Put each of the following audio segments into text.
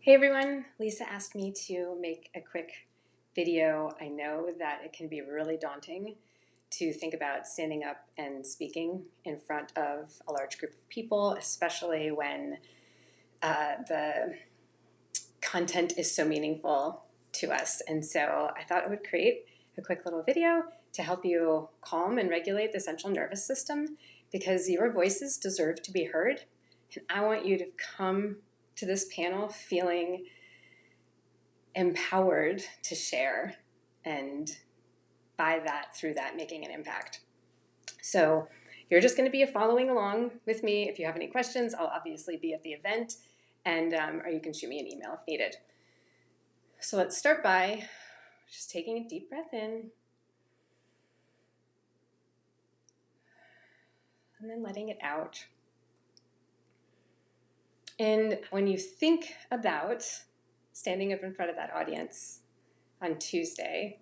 Hey everyone, Lisa asked me to make a quick video. I know that it can be really daunting to think about standing up and speaking in front of a large group of people, especially when the content is so meaningful to us. And so I thought I would create a quick little video to help you calm and regulate the central nervous system, because your voices deserve to be heard. And I want you to come to this panel feeling empowered to share, and through that, making an impact. So you're just going to be following along with me. If you have any questions, I'll obviously be at the event, and or you can shoot me an email if needed. So let's start by just taking a deep breath in and then letting it out. And when you think about standing up in front of that audience on Tuesday,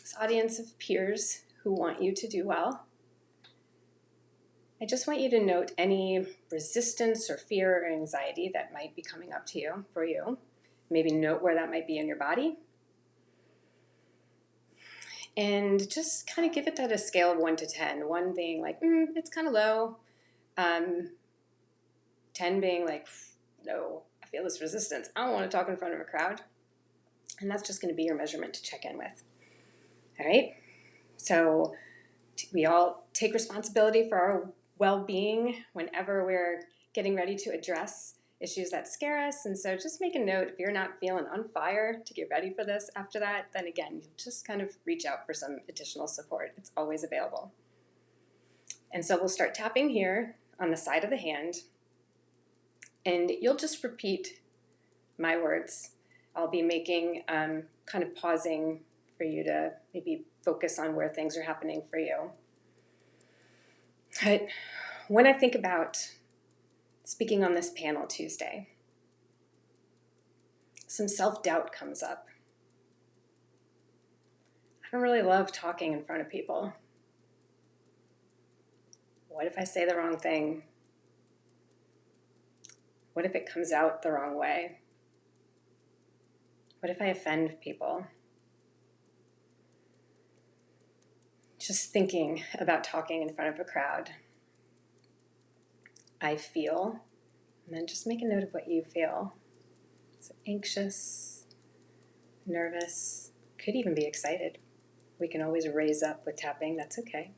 this audience of peers who want you to do well, I just want you to note any resistance or fear or anxiety that might be coming up to you for you. Maybe note where that might be in your body. And just kind of give it that a scale of 1 to 10. 1 being like, it's kind of low. 10 being like, no, I feel this resistance. I don't want to talk in front of a crowd. And that's just going to be your measurement to check in with. All right? So we all take responsibility for our well-being whenever we're getting ready to address issues that scare us. And so just make a note, if you're not feeling on fire to get ready for this after that, then again, you just kind of reach out for some additional support. It's always available. And so we'll start tapping here on the side of the hand, and you'll just repeat my words. I'll be making, kind of pausing for you to maybe focus on where things are happening for you. But when I think about speaking on this panel Tuesday, some self-doubt comes up. I don't really love talking in front of people. What if I say the wrong thing? What if it comes out the wrong way? What if I offend people? Just thinking about talking in front of a crowd, I feel, and then just make a note of what you feel. So anxious, nervous, could even be excited. We can always raise up with tapping, that's okay.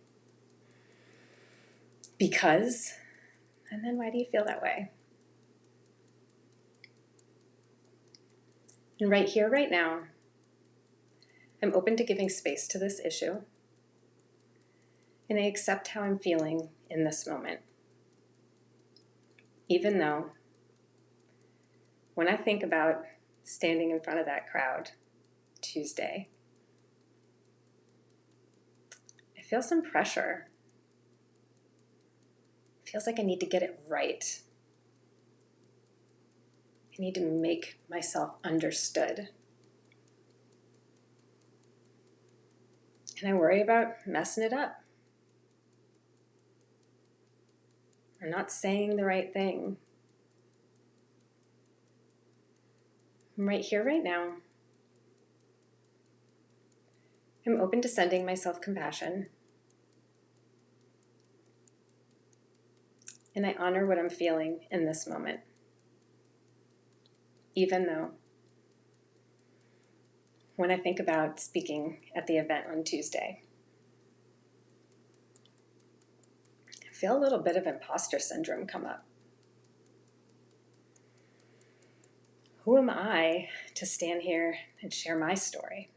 Because, and then why do you feel that way? And right here, right now, I'm open to giving space to this issue, and I accept how I'm feeling in this moment. Even though, when I think about standing in front of that crowd Tuesday, I feel some pressure. It feels like I need to get it right. I need to make myself understood. And I worry about messing it up, or not saying the right thing. I'm right here, right now. I'm open to sending myself compassion. And I honor what I'm feeling in this moment. Even though, when I think about speaking at the event on Tuesday, I feel a little bit of imposter syndrome come up. Who am I to stand here and share my story?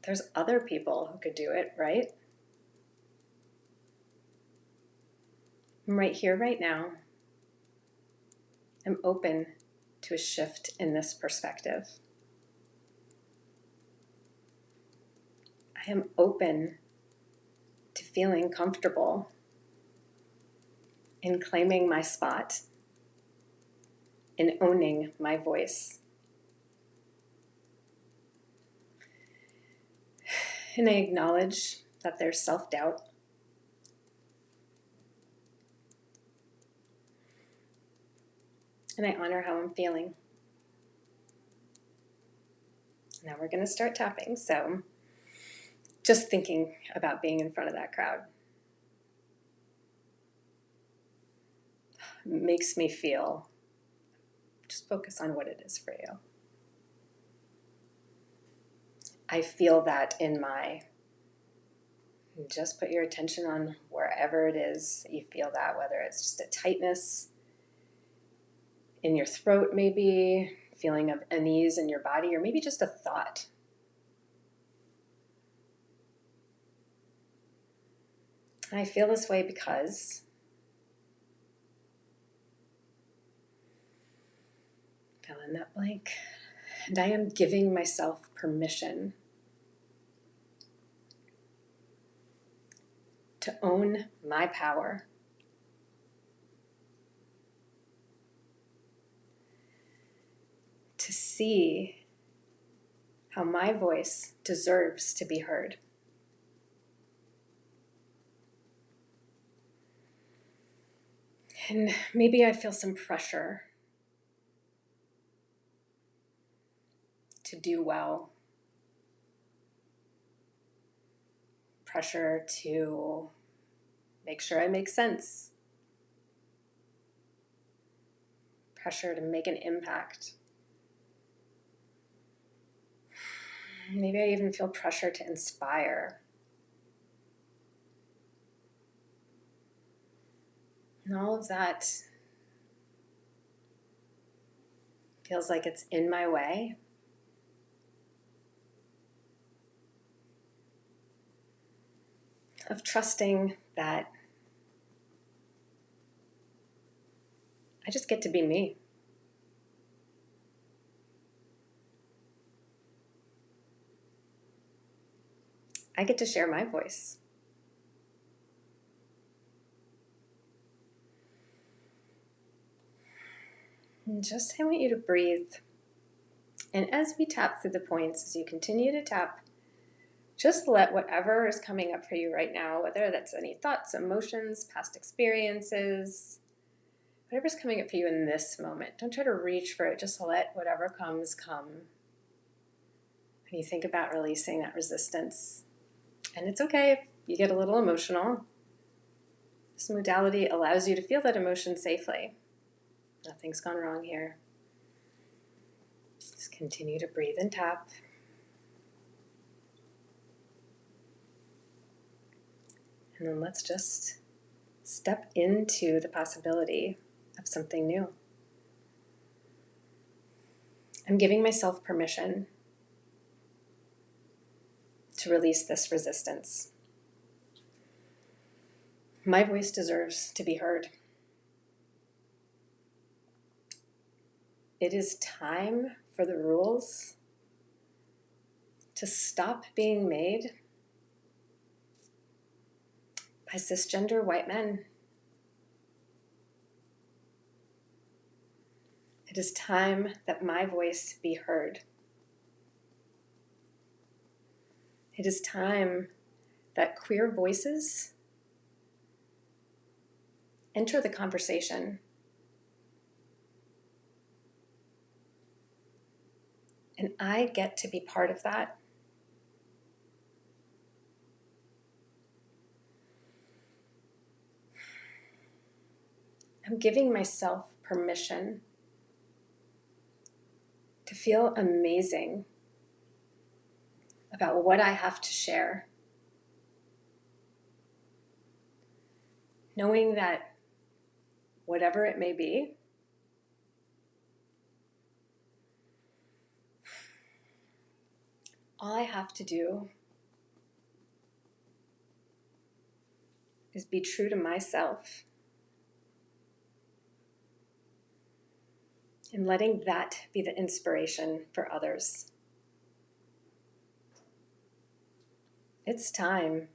There's other people who could do it, right? I'm right here, right now. I'm open to a shift in this perspective. I am open to feeling comfortable in claiming my spot, in owning my voice. And I acknowledge that there's self-doubt. And I honor how I'm feeling. Now we're going to start tapping. So just thinking about being in front of that crowd makes me feel, just focus on what it is for you. I feel that in my, just put your attention on wherever it is that you feel that, whether it's just a tightness in your throat, maybe feeling of unease in your body, or maybe just a thought. I feel this way because fill in that blank. And I am giving myself permission to own my power, to see how my voice deserves to be heard. And maybe I feel some pressure to do well, pressure to make sure I make sense, pressure to make an impact. Maybe I even feel pressure to inspire. And all of that feels like it's in my way. Of trusting that I just get to be me. I get to share my voice. And just I want you to breathe. And as we tap through the points, as you continue to tap, just let whatever is coming up for you right now, whether that's any thoughts, emotions, past experiences, whatever's coming up for you in this moment, don't try to reach for it. Just let whatever comes come. When you think about releasing that resistance, and it's okay if you get a little emotional. This modality allows you to feel that emotion safely. Nothing's gone wrong here. Just continue to breathe and tap. And then let's just step into the possibility of something new. I'm giving myself permission to release this resistance. My voice deserves to be heard. It is time for the rules to stop being made by cisgender white men. It is time that my voice be heard. It is time that queer voices enter the conversation. And I get to be part of that. I'm giving myself permission to feel amazing about what I have to share. Knowing that whatever it may be, all I have to do is be true to myself and letting that be the inspiration for others. It's time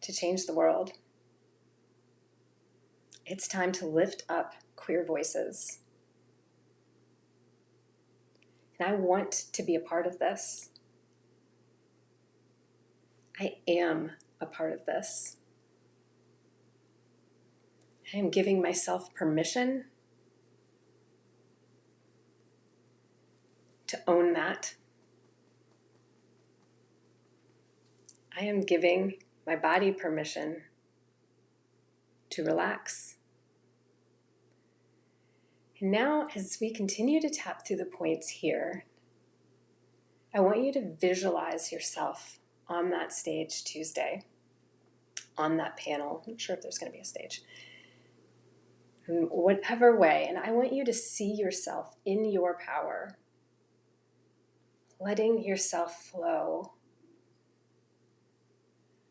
to change the world. It's time to lift up queer voices. And I want to be a part of this. I am a part of this. I am giving myself permission to own that. I am giving my body permission to relax. And now, as we continue to tap through the points here, I want you to visualize yourself on that stage Tuesday, on that panel. I'm not sure if there's going to be a stage. In whatever way, and I want you to see yourself in your power, letting yourself flow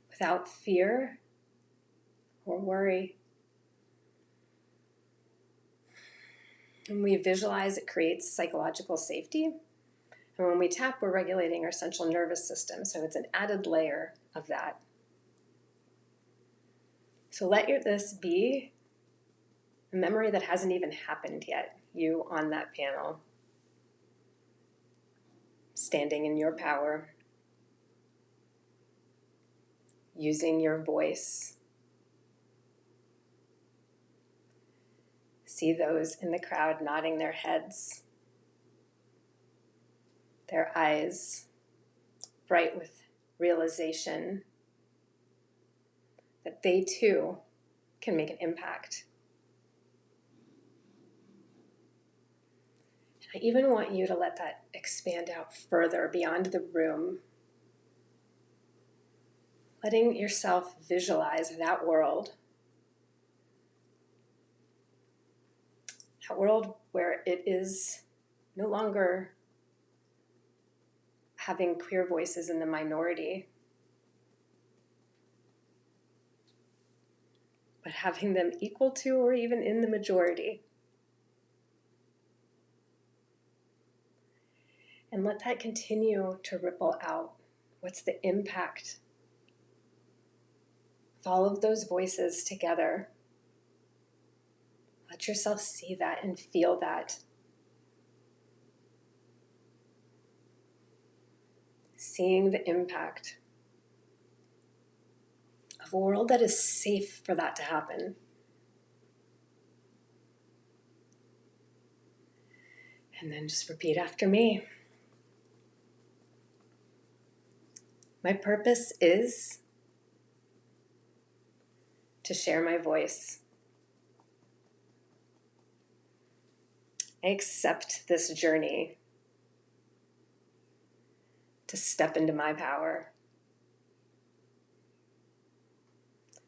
without fear or worry. When we visualize, it creates psychological safety. And when we tap, we're regulating our central nervous system. So it's an added layer of that. So let this be a memory that hasn't even happened yet. You on that panel, standing in your power, using your voice. See those in the crowd nodding their heads, their eyes bright with realization that they too can make an impact. I even want you to let that expand out further beyond the room, letting yourself visualize that world where it is no longer having queer voices in the minority, but having them equal to or even in the majority. And let that continue to ripple out. What's the impact of all of those voices together? Let yourself see that and feel that. Seeing the impact of a world that is safe for that to happen. And then just repeat after me. My purpose is to share my voice. I accept this journey to step into my power.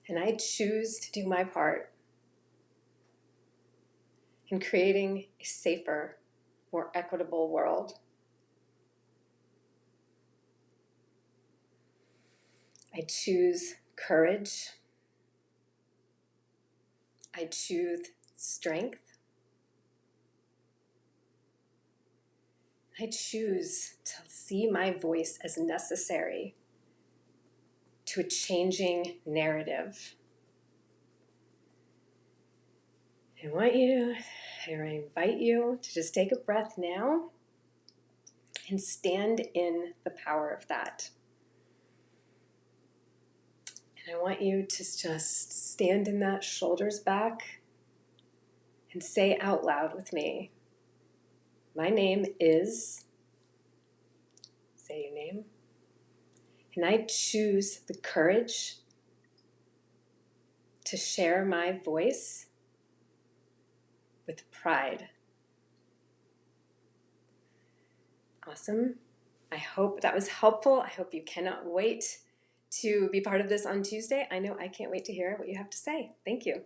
And I choose to do my part in creating a safer, more equitable world. I choose courage. I choose strength. I choose to see my voice as necessary to a changing narrative. I invite you to just take a breath now and stand in the power of that. And I want you to just stand in that, shoulders back, and say out loud with me, my name is, say your name, and I choose the courage to share my voice with pride. Awesome. I hope that was helpful. I hope you cannot wait to be part of this on Tuesday. I know I can't wait to hear what you have to say. Thank you.